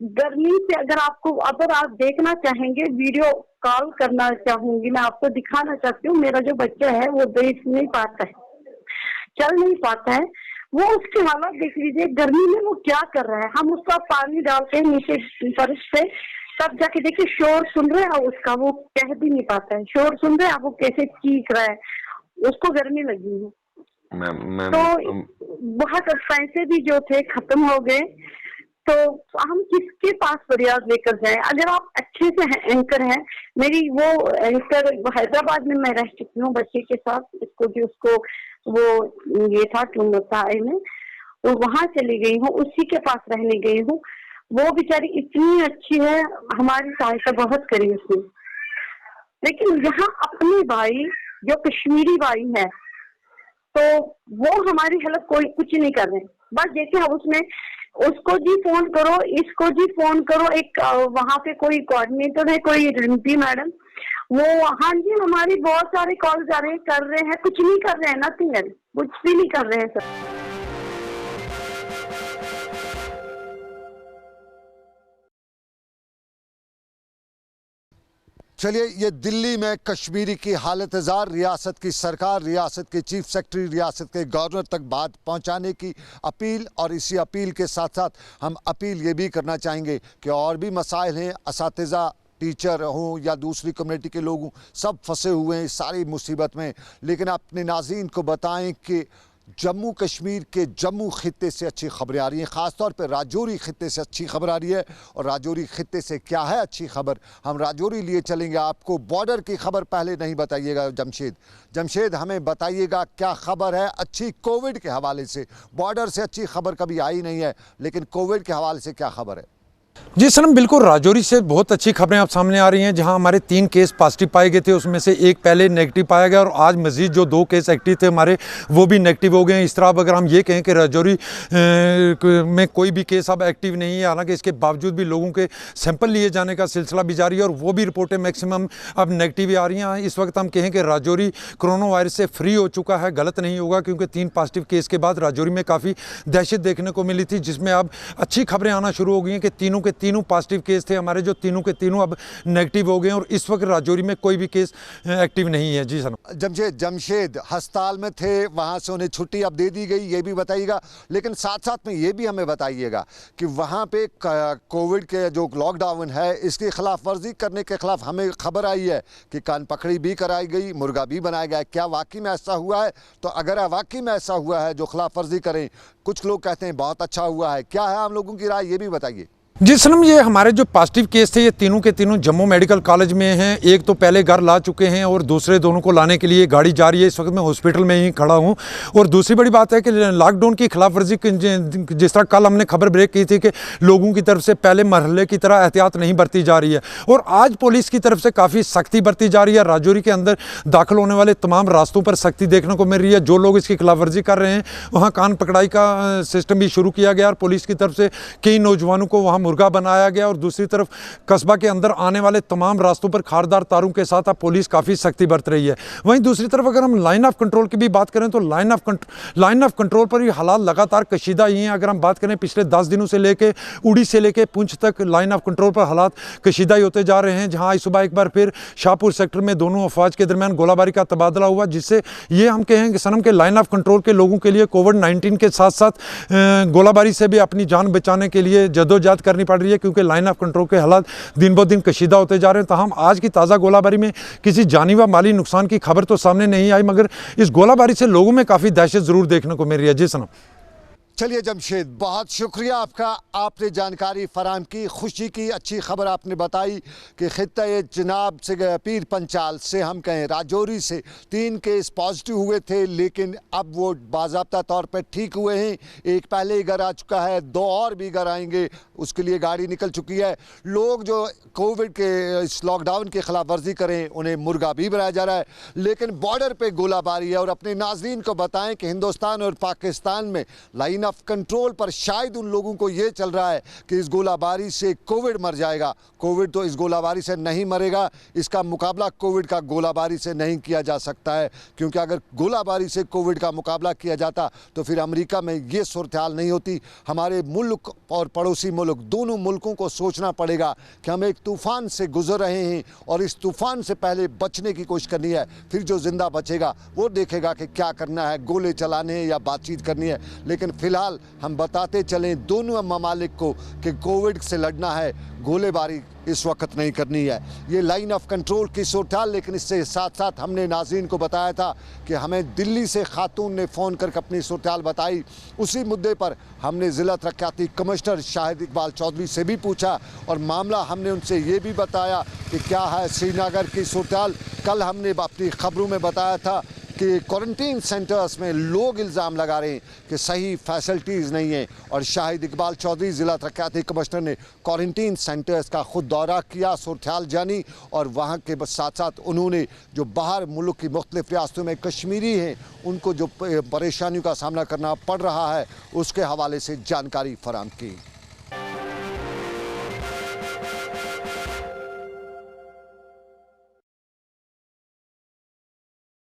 गर्मी से अगर आप देखना चाहेंगे, वीडियो कॉल करना चाहूंगी, मैं आपको दिखाना चाहती हूँ। मेरा जो बच्चा है वो देख नहीं पाता है, चल नहीं पाता है। वो उसकी हालत देख लीजिए, गर्मी में वो क्या कर रहा है। हम उसका पानी डालते हैं नीचे फर्श पे, तब जाके देखिए शोर सुन रहे हैं उसका, वो कह भी नहीं पाता है। शोर सुन रहे हैं आप, वो कैसे चीख रहा है, उसको गर्मी लगी है। मैम तो बहुत पैसे भी जो थे खत्म हो गए, तो हम किसके पास फरियाद लेकर जाएं। अगर आप अच्छे से एंकर हैं, मेरी वो एंकर हैदराबाद में मैं रह चुकी हूँ बच्चे के साथ, उसको वो ये था आई में, तो वहां चली गई हूँ, उसी के पास रहने गई हूँ। वो बेचारी इतनी अच्छी है, हमारी सहायता बहुत करी उसने। लेकिन यहाँ अपने भाई जो कश्मीरी भाई है, तो वो हमारी हेल्प कोई कुछ नहीं कर रहे। बस देखिए हम उसमें उसको जी फोन करो, इसको जी फोन करो। एक वहाँ पे कोई कोऑर्डिनेटर है, कोई रिम्पी मैडम, वो हाँ जी हमारी बहुत सारे कॉल जा रहे हैं, कर रहे हैं, कुछ नहीं कर रहे हैं, नथिंग है, कुछ भी नहीं कर रहे हैं सर। चलिए, ये दिल्ली में कश्मीरी की हालत जार, रियासत की सरकार, रियासत के चीफ सेक्रेटरी, रियासत के गवर्नर तक बात पहुंचाने की अपील। और इसी अपील के साथ साथ हम अपील ये भी करना चाहेंगे कि और भी मसाइल हैं, असातिज़ा, टीचर हों या दूसरी कम्युनिटी के लोग हों, सब फंसे हुए हैं सारी मुसीबत में। लेकिन अपने नाज़रीन को बताएं कि जम्मू कश्मीर के जम्मू खित्ते से अच्छी खबरें आ रही हैं, ख़ासतौर पर राजौरी खित्ते से अच्छी खबर आ रही है। और राजौरी खित्ते से क्या है अच्छी खबर, हम राजौरी लिए चलेंगे आपको। बॉर्डर की खबर पहले नहीं बताइएगा जमशेद हमें बताइएगा क्या खबर है अच्छी कोविड के हवाले से। बॉर्डर से अच्छी खबर कभी आई नहीं है, लेकिन कोविड के हवाले से क्या खबर है? जी सनम, बिल्कुल राजौरी से बहुत अच्छी खबरें आप सामने आ रही हैं, जहां हमारे 3 केस पॉजिटिव पाए गए थे, उसमें से एक पहले नेगेटिव पाया गया और आज मजीद जो 2 केस एक्टिव थे हमारे, वो भी नेगेटिव हो गए हैं। इस तरह अब अगर हम ये कहें कि राजौरी में कोई भी केस अब एक्टिव नहीं है, हालांकि इसके बावजूद भी लोगों के सैंपल लिए जाने का सिलसिला भी जारी है और वो भी रिपोर्टें मैक्सिमम अब नेगेटिव ही आ रही हैं। इस वक्त हम कहें कि राजौरी कोरोना वायरस से फ्री हो चुका है, गलत नहीं होगा, क्योंकि 3 पॉजिटिव केस के बाद राजौरी में काफ़ी दहशत देखने को मिली थी, जिसमें अब अच्छी खबरें आना शुरू हो गई हैं कि तीनों के तीनों पॉजिटिव केस थे हमारे, जो तीनों के तीनों अब नेगेटिव हो गए हैं और इस वक्त राजौरी में कोई भी केस एक्टिव नहीं है। जी सर। जमशेद अस्पताल में थे, वहां से उन्हें छुट्टी अब दे दी गई, ये भी बताइएगा। लेकिन साथ साथ में ये भी हमें बताइएगा कि वहां पे कोविड के जो लॉकडाउन है, इसकी खिलाफ वर्जी करने के खिलाफ हमें खबर आई है कि कान पकड़ी भी कराई गई, मुर्गा भी बनाया गया। क्या वाकई में ऐसा हुआ है? तो अगर वाकई में ऐसा हुआ है जो खिलाफ वर्जी करें, कुछ लोग कहते हैं बहुत अच्छा हुआ है, क्या है आम लोगों की राय, ये भी बताइए। जी सनम, ये हमारे जो पॉजिटिव केस थे ये तीनों के तीनों जम्मू मेडिकल कॉलेज में हैं। एक तो पहले घर ला चुके हैं और दूसरे दोनों को लाने के लिए गाड़ी जा रही है। इस वक्त मैं हॉस्पिटल में ही खड़ा हूं। और दूसरी बड़ी बात है कि लॉकडाउन की खिलाफवर्जी, जिस तरह कल हमने खबर ब्रेक की थी कि लोगों की तरफ से पहले मरहले की तरह एहतियात नहीं बरती जा रही है, और आज पुलिस की तरफ से काफ़ी सख्ती बरती जा रही है। राजौरी के अंदर दाखिल होने वाले तमाम रास्तों पर सख्ती देखने को मिल रही है। जो लोग इसकी खिलाफवर्जी कर रहे हैं वहाँ कान पकड़ाई का सिस्टम भी शुरू किया गया और पुलिस की तरफ से कई नौजवानों को वहाँ मुर्गा बनाया गया। और दूसरी तरफ कस्बा के अंदर आने वाले तमाम रास्तों पर खारदार तारों के साथ अब पुलिस काफ़ी सख्ती बरत रही है। वहीं दूसरी तरफ अगर हम लाइन ऑफ कंट्रोल की भी बात करें तो लाइन ऑफ कंट्रोल पर भी हालात लगातार कशीदा ही हैं। अगर हम बात करें पिछले 10 दिनों से लेके उड़ी से लेके पुंछ तक लाइन ऑफ कंट्रोल पर हालात कशीदा ही होते जा रहे हैं, जहां आज सुबह एक बार फिर शाहपुर सेक्टर में दोनों अफवाज के दरमियान गोलाबारी का तबादला हुआ, जिससे ये हम कहें कि सनम के लाइन ऑफ कंट्रोल के लोगों के लिए कोविड-19 के साथ साथ गोलाबारी से भी अपनी जान बचाने के लिए जदोजहद करनी पड़ रही है, क्योंकि लाइन ऑफ कंट्रोल के हालात दिन ब दिन कशीदा होते जा रहे हैं। ताहम आज की ताज़ा गोलाबारी में किसी जानी व माली नुकसान की खबर तो सामने नहीं आई, मगर इस गोलाबारी से लोगों में काफ़ी दहशत ज़रूर देखने को मिल रही है। जी सनम। चलिए जमशेद, बहुत शुक्रिया आपका, आपने जानकारी फराहम की, खुशी की अच्छी खबर आपने बताई कि खित्ते जनाब से पीर पंचाल से हम कहें राजौरी से 3 केस पॉजिटिव हुए थे, लेकिन अब वो बाज़ाब्ता तौर पर ठीक हुए हैं। एक पहले ही घर आ चुका है, 2 और भी घर आएंगे, उसके लिए गाड़ी निकल चुकी है। लोग जो कोविड के इस लॉकडाउन की खिलाफ वर्जी करें उन्हें मुर्गा भी बनाया जा रहा है। लेकिन बॉर्डर पर गोलाबारी है और अपने नाजरीन को बताएं कि हिंदुस्तान और पाकिस्तान में लाइन लाइन ऑफ कंट्रोल पर शायद उन लोगों को ये चल रहा है कि इस गोलाबारी से कोविड मर जाएगा। कोविड तो इस गोलाबारी से नहीं मरेगा। इसका मुकाबला कोविड का गोलाबारी से नहीं किया जा सकता है, क्योंकि अगर गोलाबारी से कोविड का मुकाबला किया जाता तो फिर अमेरिका में ये सूरत हाल नहीं होती। हमारे मुल्क और पड़ोसी मुल्क, दोनों मुल्कों को सोचना पड़ेगा कि हम एक तूफ़ान से गुजर रहे हैं और इस तूफ़ान से पहले बचने की कोशिश करनी है। फिर जो ज़िंदा बचेगा वो देखेगा कि क्या करना है, गोले चलाने हैं या बातचीत करनी है। लेकिन फ़िलहाल हम बताते चलें दोनों ममालिक को कि कोविड से लड़ना है, गोलेबारी इस वक्त नहीं करनी है। ये लाइन ऑफ कंट्रोल की सूरत हाल। लेकिन इससे साथ साथ हमने नाज़रीन को बताया था कि हमें दिल्ली से खातून ने फ़ोन करके अपनी सूरत हाल बताई। उसी मुद्दे पर हमने ज़िला तरक्याती कमिश्नर शाहिद इकबाल चौधरी से भी पूछा और मामला हमने उनसे ये भी बताया कि क्या है श्रीनगर की सूरत हाल। कल हमने अपनी खबरों में बताया था कि क्वारंटीन सेंटर्स में लोग इल्ज़ाम लगा रहे हैं कि सही फैसिलिटीज़ नहीं है, और शाहिद इकबाल चौधरी ज़िला तरक्याती कमिश्नर ने क्वारंटीन सेंटर्स का खुद दौरा किया, सूरत हाल जानी, और वहाँ के साथ साथ उन्होंने जो बाहर मुल्क की मुख्तलिफ रियासतों में कश्मीरी हैं उनको जो परेशानियों का सामना करना पड़ रहा है उसके हवाले से जानकारी फराहम की।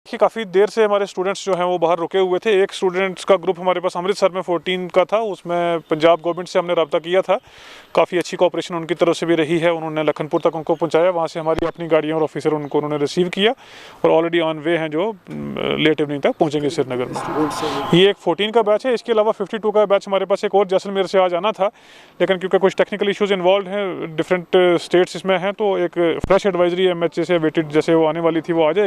कि काफ़ी देर से हमारे स्टूडेंट्स जो हैं वो बाहर रुके हुए थे। एक स्टूडेंट्स का ग्रुप हमारे पास अमृतसर में 14 का था, उसमें पंजाब गवर्नमेंट से हमने रब्ता किया था। काफ़ी अच्छी कोऑपरेशन उनकी तरफ से भी रही है, उन्होंने लखनपुर तक उनको पहुंचाया, वहाँ से हमारी अपनी गाड़ियाँ और ऑफिसर उन्होंने रिसीव किया और ऑलरेडी ऑन वे हैं जो लेट इवनिंग तक पहुँचेंगे श्रीनगर में। ये एक 14 का बैच है। इसके अलावा 52 का बैच हमारे पास एक और जैसलमेर से आज आना था, लेकिन क्योंकि कुछ टेक्निकल इशूज़ इन्वॉल्व हैं, डिफरेंट स्टेट्स इसमें हैं, तो एक फ्रेश एडवाइजरी MHA से वेटेड जैसे वो आने वाली थी वो आ जाए।